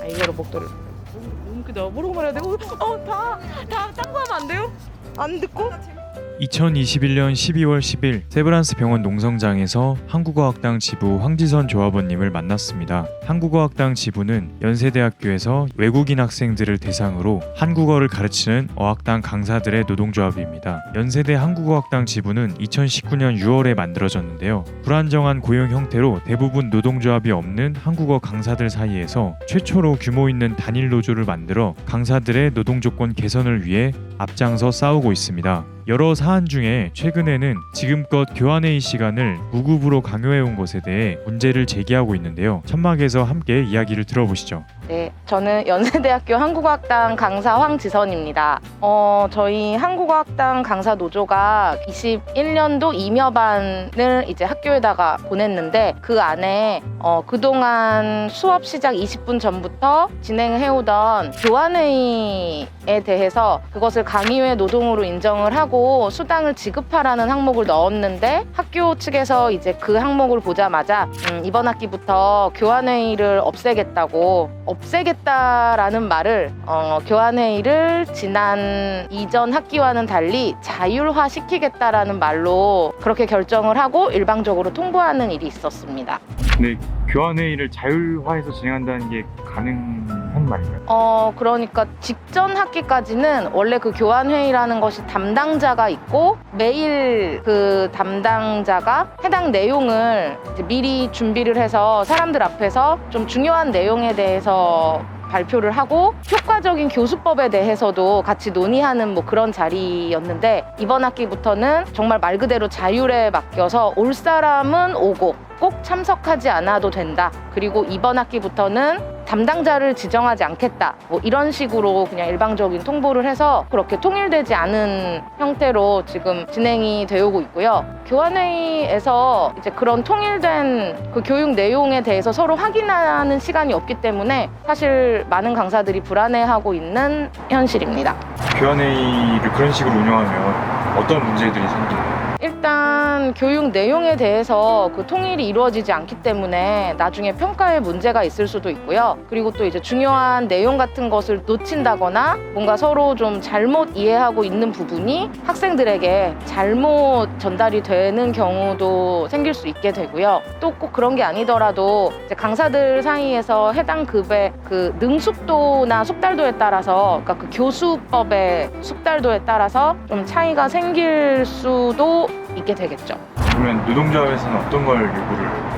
이거를 목도리를 내가 뭐라고 말해야 되고 다 딴 거 하면 안 돼요? 안 듣고? 2021년 12월 10일 세브란스 병원 농성장에서 한국어학당 지부 황지선 조합원님을 만났습니다. 한국어학당 지부는 연세대학교에서 외국인 학생들을 대상으로 한국어를 가르치는 어학당 강사들의 노동조합입니다. 연세대 한국어학당 지부는 2019년 6월에 만들어졌는데요. 불안정한 고용 형태로 대부분 노동조합이 없는 한국어 강사들 사이에서 최초로 규모 있는 단일 노조를 만들어 강사들의 노동조건 개선을 위해 앞장서 싸우고 있습니다. 여러 사안 중에 최근에는 지금껏 교환회의 시간을 무급으로 강요해온 것에 대해 문제를 제기하고 있는데요. 천막에서 함께 이야기를 들어보시죠. 네, 저는 연세대학교 한국어학당 강사 황지선입니다. 저희 한국어학당 강사 노조가 21년도 임여반을 이제 학교에다가 보냈는데 그 안에 그동안 수업 시작 20분 전부터 진행해오던 교환회의에 대해서 그것을 강의회 노동으로 인정을 하고 수당을 지급하라는 항목을 넣었는데 학교 측에서 이제 그 항목을 보자마자 이번 학기부터 교환회의를 없애겠다라는 말을 교환회의를 지난 이전 학기와는 달리 자율화 시키겠다라는 말로 그렇게 결정을 하고 일방적으로 통보하는 일이 있었습니다. 근데 교환회의를 자율화해서 진행한다는 게 가능한 말인가요? 그러니까 직전 학기까지는 원래 그 교환회의라는 것이 담당자가 있고 매일 그 담당자가 해당 내용을 이제 미리 준비를 해서 사람들 앞에서 좀 중요한 내용에 대해서 발표를 하고 효과적인 교수법에 대해서도 같이 논의하는 뭐 그런 자리였는데 이번 학기부터는 정말 말 그대로 자율에 맡겨서 올 사람은 오고 꼭 참석하지 않아도 된다. 그리고 이번 학기부터는 담당자를 지정하지 않겠다. 뭐 이런 식으로 그냥 일방적인 통보를 해서 그렇게 통일되지 않은 형태로 지금 진행이 되고 있고요. 교환회의에서 이제 그런 통일된 그 교육 내용에 대해서 서로 확인하는 시간이 없기 때문에 사실 많은 강사들이 불안해하고 있는 현실입니다. 교환회의를 그런 식으로 운영하면 어떤 문제들이 생기나요? 일단 교육 내용에 대해서 그 통일이 이루어지지 않기 때문에 나중에 평가에 문제가 있을 수도 있고요. 그리고 또 이제 중요한 내용 같은 것을 놓친다거나 뭔가 서로 좀 잘못 이해하고 있는 부분이 학생들에게 잘못 전달이 되는 경우도 생길 수 있게 되고요. 또 꼭 그런 게 아니더라도 이제 강사들 사이에서 해당 급의 그 능숙도나 숙달도에 따라서 그러니까 그 교수법의 숙달도에 따라서 좀 차이가 생길 수도 있게 되겠죠. 그러면 노동조합에서는 어떤 걸 요구를 하고?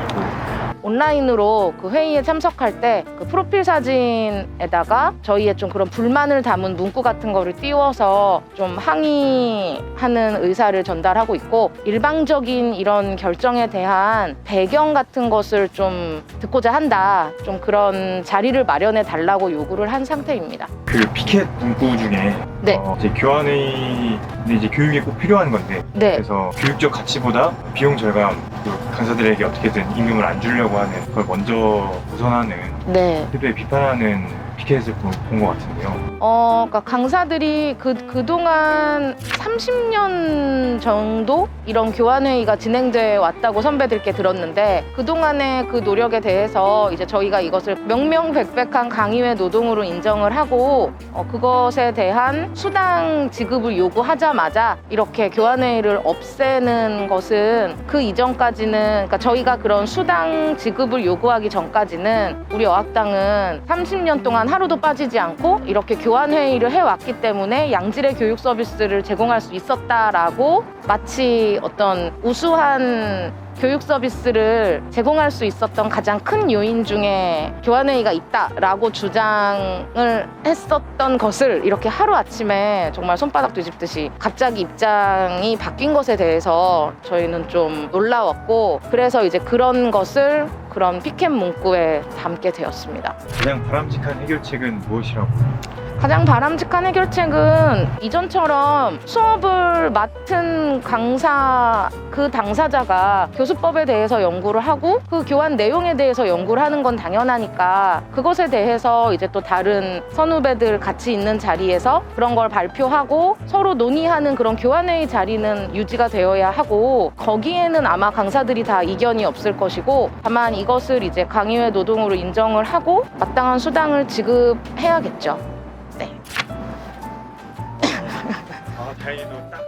온라인으로 그 회의에 참석할 때 그 프로필 사진에다가 저희의 좀 그런 불만을 담은 문구 같은 거를 띄워서 좀 항의하는 의사를 전달하고 있고 일방적인 이런 결정에 대한 배경 같은 것을 좀 듣고자 한다. 좀 그런 자리를 마련해 달라고 요구를 한 상태입니다. 그 피켓 문구 중에 네. 이제 교환회의는 이제 교육이 꼭 필요한 건데 네. 그래서 교육적 가치보다 비용 절감, 그 강사들에게 어떻게든 임금을 안 주려고 하는 그걸 먼저 우선하는 네. 태도에 비판하는 피켓을 본 것 같은데요. 그러니까 강사들이 그동안 30년 정도 이런 교환회의가 진행돼 왔다고 선배들께 들었는데 그동안의 그 노력에 대해서 이제 저희가 이것을 명명백백한 강의회 노동으로 인정을 하고 그것에 대한 수당 지급을 요구하자마자 이렇게 교환회의를 없애는 것은 그 이전까지는 그러니까 저희가 그런 수당 지급을 요구하기 전까지는 우리 어학당은 30년 동안 하루도 빠지지 않고 이렇게 교환회의를 해왔기 때문에 양질의 교육 서비스를 제공할 수 있었다라고 마치 어떤 우수한 교육 서비스를 제공할 수 있었던 가장 큰 요인 중에 교환회의가 있다라고 주장을 했었던 것을 이렇게 하루아침에 정말 손바닥 뒤집듯이 갑자기 입장이 바뀐 것에 대해서 저희는 좀 놀라웠고 그래서 이제 그런 것을 그런 피켓 문구에 담게 되었습니다. 가장 바람직한 해결책은 무엇이라고? 가장 바람직한 해결책은 이전처럼 수업을 맡은 강사 그 당사자가 교수법에 대해서 연구를 하고 그 교환 내용에 대해서 연구를 하는 건 당연하니까 그것에 대해서 이제 또 다른 선후배들 같이 있는 자리에서 그런 걸 발표하고 서로 논의하는 그런 교환회의 자리는 유지가 되어야 하고 거기에는 아마 강사들이 다 이견이 없을 것이고 다만 이것을 이제 강의회 노동으로 인정을 하고 마땅한 수당을 지급해야겠죠. 네. 다행히도 딱